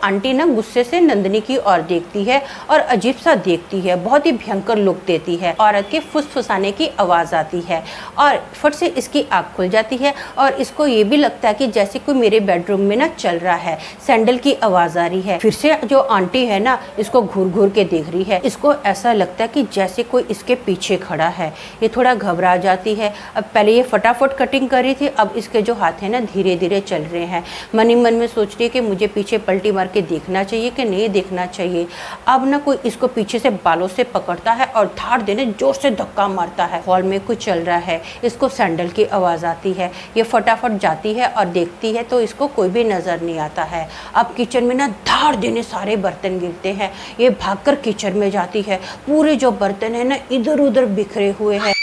Aunty ना गुस्से से नंदिनी की ओर देखती है और अजीब सा देखती है, बहुत ही भयंकर लुक देती है। औरत के फुसफुसाने की आवाज आती है और फट से इसकी आँख खुल जाती है और इसको ये भी लगता है कि जैसे कोई मेरे बेडरूम में ना चल रहा है। सैंडल की आवाज आ रही है। फिर से जो आंटी है ना इसको घूर घूर के देख रही है। इसको ऐसा लगता है कि जैसे कोई इसके पीछे खड़ा है। ये थोड़ा घबरा जाती है। अब पहले ये फटाफट कटिंग कर रही थी, अब इसके जो हाथ है ना धीरे धीरे चल रहे हैं। मन ही मन में सोच रही है कि मुझे पीछे पलटी मार के देखना चाहिए कि नहीं देखना चाहिए। अब ना कोई इसको पीछे से बालों से पकड़ता है और धाड़ देने जोर से धक्का मारता है। हॉल में कुछ चल रहा है। इसको सैंडल की आवाज़ आती है। ये फटाफट जाती है और देखती है तो इसको कोई भी नज़र नहीं आता है। अब किचन में ना धाड़ देने सारे बर्तन गिरते हैं। ये भागकर किचन में जाती है। पूरे जो बर्तन है ना इधर उधर बिखरे हुए हैं।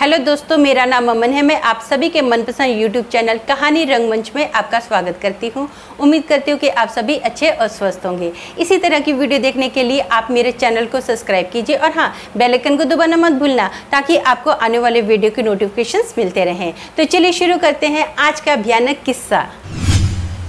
हेलो दोस्तों, मेरा नाम अमन है। मैं आप सभी के मनपसंद यूट्यूब चैनल कहानी रंगमंच में आपका स्वागत करती हूं। उम्मीद करती हूं कि आप सभी अच्छे और स्वस्थ होंगे। इसी तरह की वीडियो देखने के लिए आप मेरे चैनल को सब्सक्राइब कीजिए और हाँ, बेल आइकन को दबाना मत भूलना ताकि आपको आने वाले वीडियो की नोटिफिकेशंस मिलते रहें। तो चलिए शुरू करते हैं आज का भयानक किस्सा।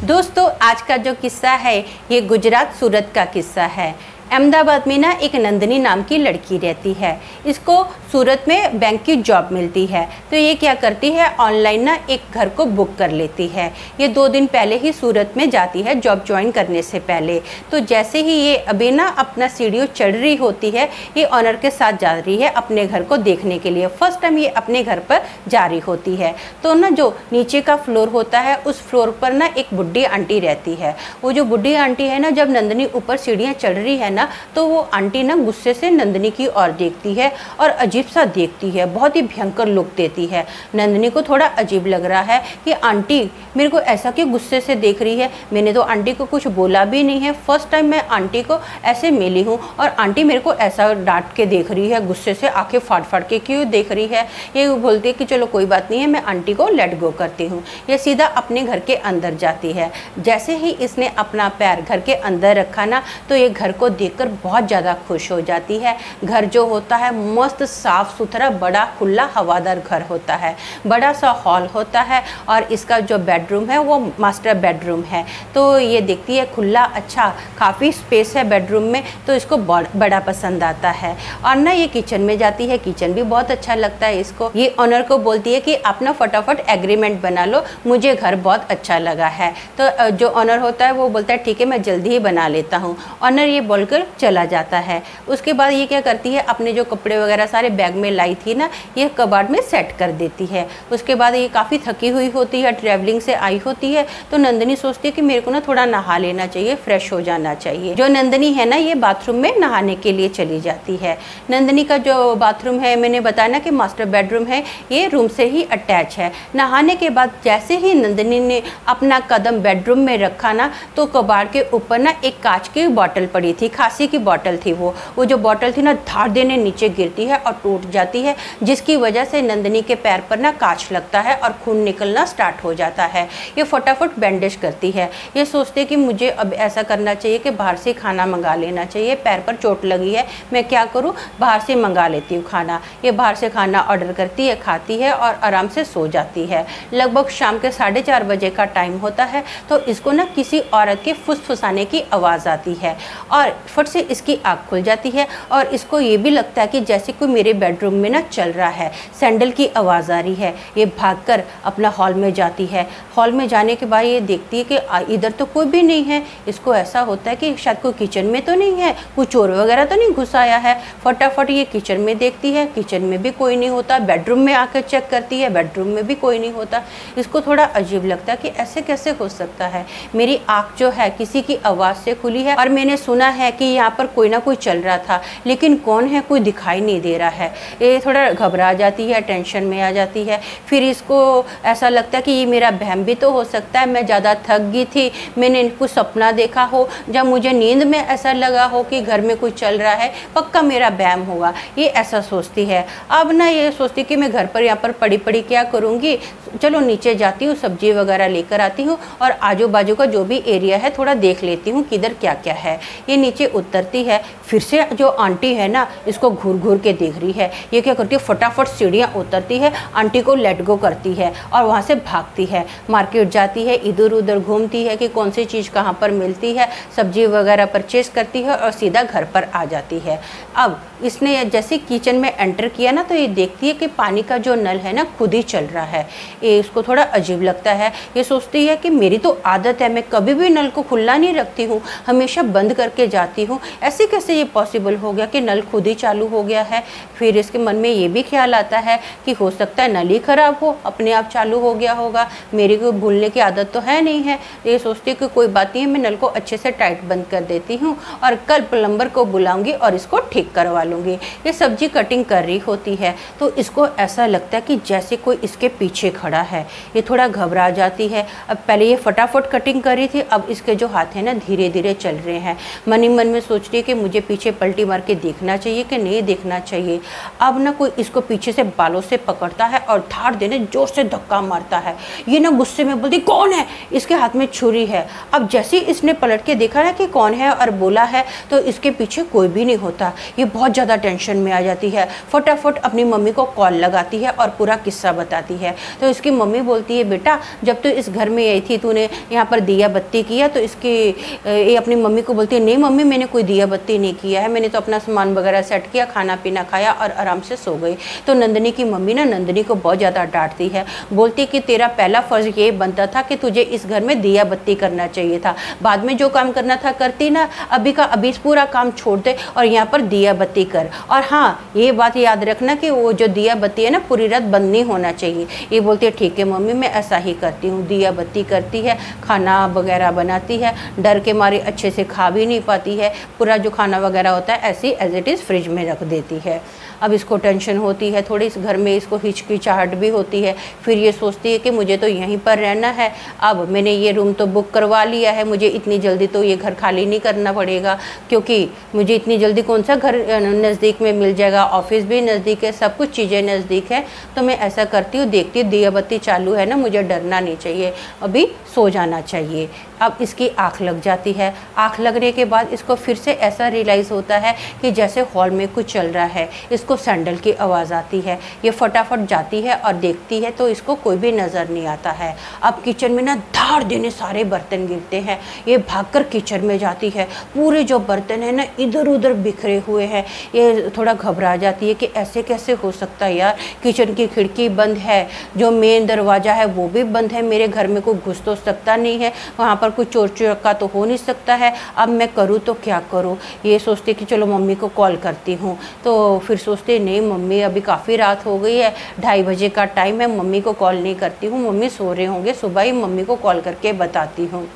दोस्तों, आज का जो किस्सा है ये गुजरात सूरत का किस्सा है। अहमदाबाद में ना एक नंदिनी नाम की लड़की रहती है। इसको सूरत में बैंक की जॉब मिलती है। तो ये क्या करती है, ऑनलाइन ना एक घर को बुक कर लेती है। ये 2 दिन पहले ही सूरत में जाती है जॉब ज्वाइन करने से पहले। तो जैसे ही ये अभी ना अपना सीढ़ियों चढ़ रही होती है, ये ऑनर के साथ जा रही है अपने घर को देखने के लिए। फर्स्ट टाइम ये अपने घर पर जा रही होती है। तो ना जो नीचे का फ्लोर होता है उस फ्लोर पर ना एक बुढ़ी आंटी रहती है। वो जो बुढ़ी आंटी है ना, जब नंदिनी ऊपर सीढ़ियाँ चढ़ रही है ना, तो वो आंटी ना गुस्से से नंदिनी की ओर देखती है और अजीब सा देखती है, बहुत ही भयंकर लुक देती है। नंदिनी को थोड़ा अजीब लग रहा है कि आंटी मेरे को ऐसा क्यों गुस्से से देख रही है। मैंने तो आंटी को कुछ बोला भी नहीं है। फर्स्ट टाइम मैं आंटी को ऐसे मिली हूँ और आंटी मेरे को ऐसा डांट के देख रही है, गुस्से से आंखें फाड़ फाड़ के क्यों देख रही है। ये बोलती है कि चलो कोई बात नहीं है, मैं आंटी को लेट गो करती हूँ। ये सीधा अपने घर के अंदर जाती है। जैसे ही इसने अपना पैर घर के अंदर रखा ना, तो ये घर को देखकर बहुत ज़्यादा खुश हो जाती है। घर जो होता है मस्त साफ सुथरा बड़ा खुला हवादार घर होता है। बड़ा सा हॉल होता है और इसका जो बेडरूम है वो मास्टर बेडरूम है। तो ये देखती है खुला, अच्छा काफ़ी स्पेस है बेडरूम में, तो इसको बड़ा पसंद आता है। और ना ये किचन में जाती है। किचन भी बहुत अच्छा लगता है इसको। ये ऑनर को बोलती है कि आप ना फटाफट एग्रीमेंट बना लो, मुझे घर बहुत अच्छा लगा है। तो जो ऑनर होता है वो बोलता है ठीक है, मैं जल्दी ही बना लेता हूँ। ऑनर ये बोलकर चला जाता है। उसके बाद ये क्या करती है, अपने जो कपड़े वगैरह सारे बैग में लाई थी ना, ये कबाड़ में सेट कर देती है। उसके बाद ये काफ़ी थकी हुई होती है, ट्रैवलिंग से आई होती है। तो नंदिनी सोचती है कि मेरे को ना थोड़ा नहा लेना चाहिए, फ्रेश हो जाना चाहिए। जो नंदिनी है ना, ये बाथरूम में नहाने के लिए चली जाती है। नंदिनी का जो बाथरूम है, मैंने बताया ना कि मास्टर बेडरूम है, ये रूम से ही अटैच है। नहाने के बाद जैसे ही नंदिनी ने अपना कदम बेडरूम में रखा ना, तो कबाड़ के ऊपर ना एक कांच की बॉटल पड़ी थी, खांसी की बॉटल थी। वो जो बॉटल थी ना धाड़ देने नीचे गिरती है और टूट जाती है, जिसकी वजह से नंदिनी के पैर पर ना कांच लगता है और खून निकलना स्टार्ट हो जाता है। ये फटाफट बैंडेज करती है। ये सोचते कि मुझे अब ऐसा करना चाहिए कि बाहर से खाना मंगा लेना चाहिए। पैर पर चोट लगी है, मैं क्या करूँ, बाहर से मंगा लेती हूँ खाना। ये बाहर से खाना ऑर्डर करती है, खाती है और आराम से सो जाती है। लगभग शाम के 4:30 बजे का टाइम होता है। तो इसको ना किसी औरत के फुसफुसाने की आवाज़ आती है और फट से इसकी आँख खुल जाती है और इसको ये भी लगता है कि जैसे कोई मेरे बेडरूम में ना चल रहा है। सैंडल की आवाज़ आ रही है। ये भागकर अपना हॉल में जाती है। हॉल में जाने के बाद ये देखती है कि इधर तो कोई भी नहीं है। इसको ऐसा होता है कि शायद कोई किचन में तो नहीं है, कोई चोर वगैरह तो नहीं घुस आया है। फटाफट ये किचन में देखती है, किचन में भी कोई नहीं होता। बेडरूम में आकर चेक करती है, बेडरूम में भी कोई नहीं होता। इसको थोड़ा अजीब लगता है कि ऐसे कैसे हो सकता है, मेरी आँख जो है किसी की आवाज़ से खुली है और मैंने सुना है कि यहाँ पर कोई ना कोई चल रहा था, लेकिन कौन है कोई दिखाई नहीं दे रहा है। ये थोड़ा घबरा जाती है, टेंशन में आ जाती है। फिर इसको ऐसा लगता है कि ये मेरा बहम भी तो हो सकता है, मैं ज़्यादा थक गई थी, मैंने कुछ सपना देखा हो, जब मुझे नींद में ऐसा लगा हो कि घर में कोई चल रहा है, पक्का मेरा बहम होगा। ये ऐसा सोचती है। अब ना ये सोचती कि मैं घर पर यहाँ पर पड़ी पड़ी क्या करूँगी, चलो नीचे जाती हूँ, सब्जी वगैरह लेकर आती हूँ और आजू बाजू का जो भी एरिया है थोड़ा देख लेती हूँ किधर क्या क्या है। ये नीचे उतरती है, फिर से जो आंटी है ना इसको घूर घूर के देख रही है। ये क्या करती है, फटाफट सीढ़ियाँ उतरती है, आंटी को लेट गो करती है और वहाँ से भागती है। मार्केट जाती है, इधर उधर घूमती है कि कौन सी चीज़ कहाँ पर मिलती है, सब्जी वगैरह परचेज करती है और सीधा घर पर आ जाती है। अब इसने जैसे किचन में एंटर किया ना तो ये देखती है कि पानी का जो नल है ना खुद ही चल रहा है। ये इसको थोड़ा अजीब लगता है। ये सोचती है कि मेरी तो आदत है, मैं कभी भी नल को खुला नहीं रखती हूँ, हमेशा बंद करके जाती हूँ, ऐसे कैसे ये पॉसिबल हो गया कि नल खुद ही चालू हो गया है। फिर इसके मन में ये भी ख्याल आता है कि हो सकता है नल ही ख़राब हो, अपने आप चालू हो गया होगा, मेरी को भूलने की आदत तो है नहीं है। ये सोचती है कि कोई बात नहीं है, मैं नल को अच्छे से टाइट बंद कर देती हूँ और कल प्लम्बर को बुलाऊंगी और इसको ठीक करवा लूँगी। ये सब्जी कटिंग कर रही होती है तो इसको ऐसा लगता है कि जैसे कोई इसके पीछे खड़ा है। ये थोड़ा घबरा जाती है। अब पहले ये फटाफट कटिंग कर रही थी, अब इसके जो हाथ हैं ना धीरे धीरे चल रहे हैं। मन ही मन में सोच रही है कि मुझे पीछे पलटी मार के देखना चाहिए कि नहीं देखना चाहिए। अब ना कोई इसको पीछे से बालों से पकड़ता है और धाड़ देने जोर से धक्का मारता है। ये ना गुस्से में बोलती कौन है, इसके हाथ में छुरी है। अब जैसे इसने पलट के देखा ना कि कौन है और बोला है तो इसके पीछे कोई भी नहीं होता। ये बहुत ज़्यादा टेंशन में आ जाती है, फटाफट अपनी मम्मी को कॉल लगाती है और पूरा किस्सा बताती है। तो इसकी मम्मी बोलती है बेटा जब तू इस घर में आई थी तूने यहाँ पर दिया बत्ती किया, तो ये अपनी मम्मी को बोलती है नहीं मम्मी मैंने कोई दिया बत्ती नहीं किया है, मैंने तो अपना सामान वगैरह सेट किया, खाना पीना खाया और आराम से सो गई। तो नंदिनी की मम्मी ना नंदिनी को बहुत ज़्यादा डांटती है, बोलती कि तेरा पहला फ़र्ज़ ये बनता था कि तुझे इस घर में दिया बत्ती करना चाहिए था, बाद में जो काम करना था करती ना, अभी का अभी पूरा काम छोड़ दे और यहाँ पर दिया बत्ती कर। और हाँ ये बात याद रखना कि वो जो दिया बत्ती है ना पूरी रात बंद नहीं होना चाहिए। ये बोलती है ठीक है मम्मी मैं ऐसा ही करती हूँ। दिया बत्ती करती है, खाना वगैरह बनाती है, डर के मारे अच्छे से खा भी नहीं पाती है, पूरा जो खाना वगैरह होता है ऐसे एज इट इज़ फ्रिज में रख देती है। अब इसको टेंशन होती है थोड़ी, इस घर में इसको हिचकिचाहट भी होती है। फिर ये सोचती है कि मुझे तो यहीं पर रहना है, अब मैंने ये रूम तो बुक करवा लिया है, मुझे इतनी जल्दी तो ये घर खाली नहीं करना पड़ेगा, क्योंकि मुझे इतनी जल्दी कौन सा घर नज़दीक में मिल जाएगा, ऑफिस भी नज़दीक है, सब कुछ चीज़ें नज़दीक है। तो मैं ऐसा करती हूँ, देखती हूँ दिया बत्ती चालू है ना, मुझे डरना नहीं चाहिए, अभी सो जाना चाहिए। अब इसकी आँख लग जाती है। आँख लगने के बाद इसको फिर से ऐसा रियलाइज़ होता है कि जैसे हॉल में कुछ चल रहा है। इसको सैंडल की आवाज़ आती है, ये फटाफट जाती है और देखती है तो इसको कोई भी नज़र नहीं आता है। अब किचन में ना धाड़ देने सारे बर्तन गिरते हैं। ये भागकर किचन में जाती है, पूरे जो बर्तन है ना इधर उधर बिखरे हुए हैं। ये थोड़ा घबरा जाती है कि ऐसे कैसे हो सकता है यार, किचन की खिड़की बंद है, जो मेन दरवाज़ा है वो भी बंद है, मेरे घर में कोई घुस तो सकता नहीं है, वहाँ पर कुछ चोर चुरक्का तो हो नहीं सकता है, अब मैं करूँ तो क्या करूँ। ये सोचते कि चलो मम्मी को कॉल करती हूँ। तो फिर सोचते नहीं मम्मी अभी काफ़ी रात हो गई है, 2:30 बजे का टाइम है, मम्मी को कॉल नहीं करती हूँ, मम्मी सो रहे होंगे, सुबह ही मम्मी को कॉल करके बताती हूँ।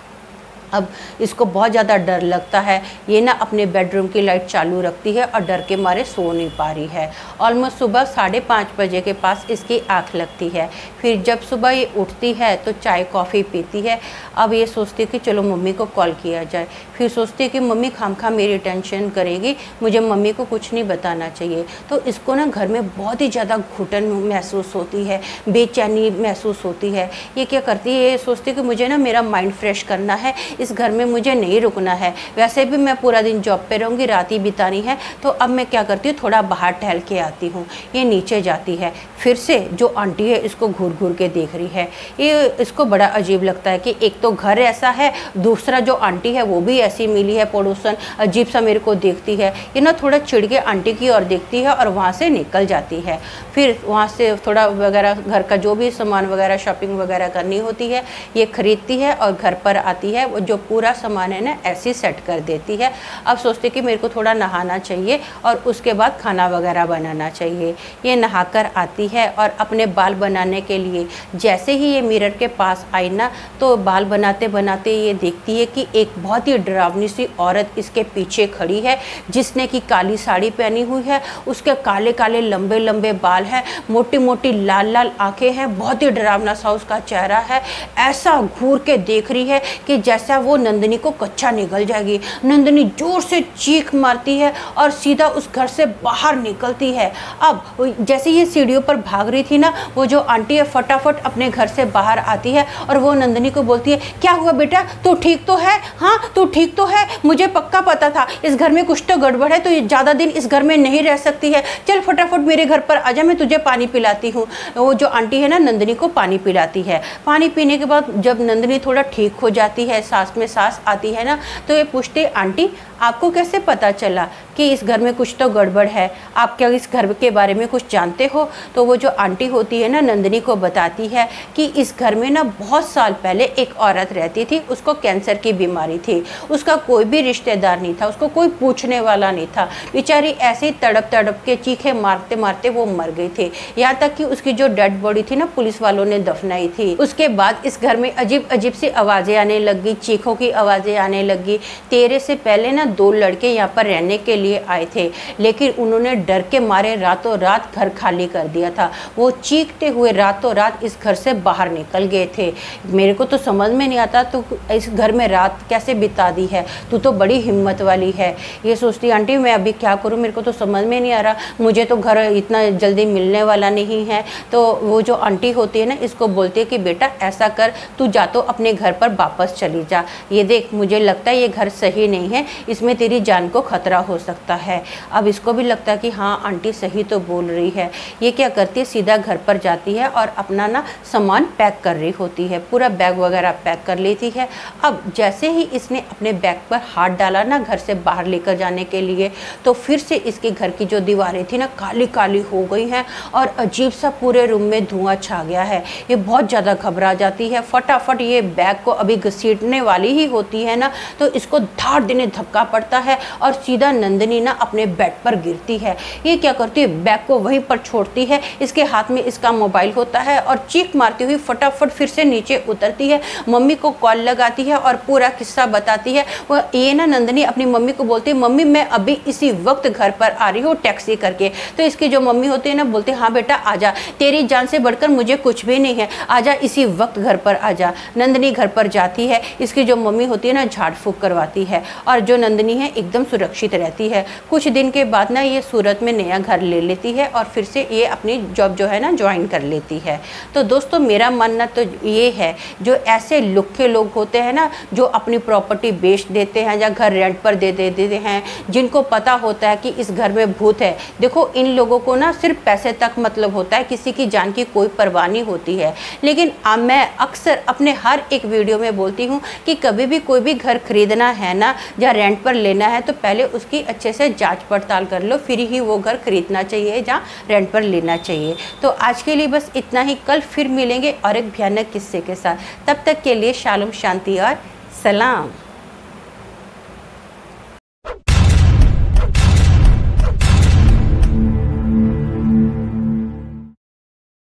अब इसको बहुत ज़्यादा डर लगता है। ये ना अपने बेडरूम की लाइट चालू रखती है और डर के मारे सो नहीं पा रही है। ऑलमोस्ट सुबह 5:30 बजे के पास इसकी आँख लगती है। फिर जब सुबह ये उठती है तो चाय कॉफ़ी पीती है। अब ये सोचती है कि चलो मम्मी को कॉल किया जाए। फिर सोचती है कि मम्मी खामखा मेरी टेंशन करेगी, मुझे मम्मी को कुछ नहीं बताना चाहिए। तो इसको ना घर में बहुत ही ज़्यादा घुटन महसूस होती है, बेचैनी महसूस होती है। ये क्या करती है, ये सोचती है कि मुझे ना मेरा माइंड फ्रेश करना है, इस घर में मुझे नहीं रुकना है, वैसे भी मैं पूरा दिन जॉब पे रहूँगी, रात ही बितानी है। तो अब मैं क्या करती हूँ, थोड़ा बाहर टहल के आती हूँ। ये नीचे जाती है, फिर से जो आंटी है इसको घूर घूर के देख रही है। ये इसको बड़ा अजीब लगता है कि एक तो घर ऐसा है, दूसरा जो आंटी है वो भी ऐसी मिली है, पड़ोसन अजीब सा मेरे को देखती है। ये ना थोड़ा चिढ़ के आंटी की ओर देखती है और वहाँ से निकल जाती है। फिर वहाँ से थोड़ा वगैरह घर का जो भी सामान वगैरह शॉपिंग वगैरह करनी होती है ये खरीदती है और घर पर आती है, वो जो पूरा सामान है ना ऐसे सेट कर देती है। अब सोचती कि मेरे को थोड़ा नहाना चाहिए और उसके बाद खाना वगैरह बनाना चाहिए। ये नहाकर आती है और अपने बाल बनाने के लिए जैसे ही ये मिरर के पास आई ना, तो बाल बनाते बनाते ये देखती है कि एक बहुत ही डरावनी सी औरत इसके पीछे खड़ी है, जिसने की काली साड़ी पहनी हुई है, उसके काले काले लंबे लंबे बाल हैं, मोटी मोटी लाल लाल आंखें हैं, बहुत ही डरावना सा उसका चेहरा है। ऐसा घूर के देख रही है कि जैसा ऐसा वो नंदिनी को कच्चा निकल जाएगी। नंदिनी जोर से चीख मारती है और सीधा उस घर से बाहर निकलती है। अब जैसे ये सीढ़ियों पर भाग रही थी ना, वो जो आंटी है फटाफट अपने घर से बाहर आती है और वो नंदिनी को बोलती है, क्या हुआ बेटा, तू ठीक तो है? हाँ तू ठीक तो है? मुझे पक्का पता था इस घर में कुछ तो गड़बड़ है, तो ये ज़्यादा दिन इस घर में नहीं रह सकती है। चल फटाफट मेरे घर पर आजा, मैं तुझे पानी पिलाती हूँ। वो जो आंटी है ना नंदिनी को पानी पिलाती है। पानी पीने के बाद जब नंदिनी थोड़ा ठीक हो जाती है, सांस में सांस आती है ना, तो ये पूछती, आंटी आपको कैसे पता चला कि इस घर में कुछ तो गड़बड़ है? आप क्या इस घर के बारे में कुछ जानते हो? तो वो जो आंटी होती है ना नंदिनी को बताती है कि इस घर में ना बहुत साल पहले एक औरत रहती थी, उसको कैंसर की बीमारी थी, उसका कोई भी रिश्तेदार नहीं था, उसको कोई पूछने वाला नहीं था, बेचारी ऐसे ही तड़प तड़प के चीखे मारते मारते वो मर गई थी। यहाँ तक कि उसकी जो डेड बॉडी थी ना पुलिस वालों ने दफनाई थी। उसके बाद इस घर में अजीब अजीब सी आवाज़ें आने लगी, चीखों की आवाज़ें आने लगी। तेरे से पहले ना 2 लड़के यहाँ पर रहने के लिए आए थे, लेकिन उन्होंने डर के मारे रातों रात घर खाली कर दिया था। वो चीखते हुए रातों रात इस घर से बाहर निकल गए थे। मेरे को तो समझ में नहीं आता तू इस घर में रात कैसे बिता दी है, तू तो बड़ी हिम्मत वाली है। ये सोचती आंटी मैं अभी क्या करूँ, मेरे को तो समझ में नहीं आ रहा, मुझे तो घर इतना जल्दी मिलने वाला नहीं है। तो वो जो आंटी होती है ना इसको बोलती है कि बेटा ऐसा कर, तू जा तो अपने घर पर वापस चली जा। ये देख मुझे लगता है ये घर सही नहीं है, इसमें तेरी जान को खतरा हो सकता है। अब इसको भी लगता है कि हाँ आंटी सही तो बोल रही है। ये क्या करती है, सीधा घर पर जाती है और अपना ना सामान पैक कर रही होती है, पूरा बैग वगैरह पैक कर लेती है। अब जैसे ही इसने अपने बैग पर हाथ डाला ना घर से बाहर लेकर जाने के लिए, तो फिर से इसके घर की जो दीवारें थी ना काली काली हो गई हैं और अजीब सा पूरे रूम में धुआं छा गया है। ये बहुत ज़्यादा घबरा जाती है, फटाफट ये बैग को अभी घसीटने वाली ही होती है ना, तो इसको धाड़ देने धक्का पड़ता है और सीधा नंदिनी ना अपने बेड पर गिरती है। ये क्या करती है, बैग को वहीं पर छोड़ती है, इसके हाथ में इसका मोबाइल होता है और चीख मारती हुई फटाफट फिर से नीचे उतरती है, मम्मी को कॉल लगाती है और पूरा किस्सा बताती है। वह ये ना नंदिनी अपनी मम्मी को बोलती है, मम्मी मैं अभी इसी वक्त घर पर आ रही हूँ टैक्सी करके। तो इसकी जो मम्मी होती है ना बोलते हाँ बेटा आजा, तेरी जान से बढ़कर मुझे कुछ भी नहीं है, आजा इसी वक्त घर पर आजा। नंदिनी घर पर जाती है, इसकी जो मम्मी होती है ना झाड़ फूँक करवाती है और जो नंदिनी है एकदम सुरक्षित रहती है। कुछ दिन के बाद ना ये सूरत में नया घर ले लेती है और फिर से ये अपनी जॉब जो है ना ज्वाइन कर लेती है। तो दोस्तों मेरा मानना तो ये है, जो ऐसे लुखे लोग होते हैं ना जो अपनी प्रॉपर्टी बेच देते हैं या घर रेंट पर दे देते हैं, जिनको पता होता है कि इस घर में भूत है, देखो इन लोगों को ना सिर्फ पैसे तक मतलब होता है, किसी की जान की कोई परवाह नहीं होती है। लेकिन मैं अक्सर अपने हर एक वीडियो में बोलती हूँ कि कभी भी कोई भी घर खरीदना है ना या रेंट पर लेना है तो पहले उसकी अच्छे से जांच पड़ताल कर लो, फिर ही वो घर खरीदना चाहिए या रेंट पर लेना चाहिए। तो आज के लिए बस इतना ही, कल फिर मिलेंगे और एक भयानक किस्से के साथ। तब तक के लिए शालोम, शांति और सलाम।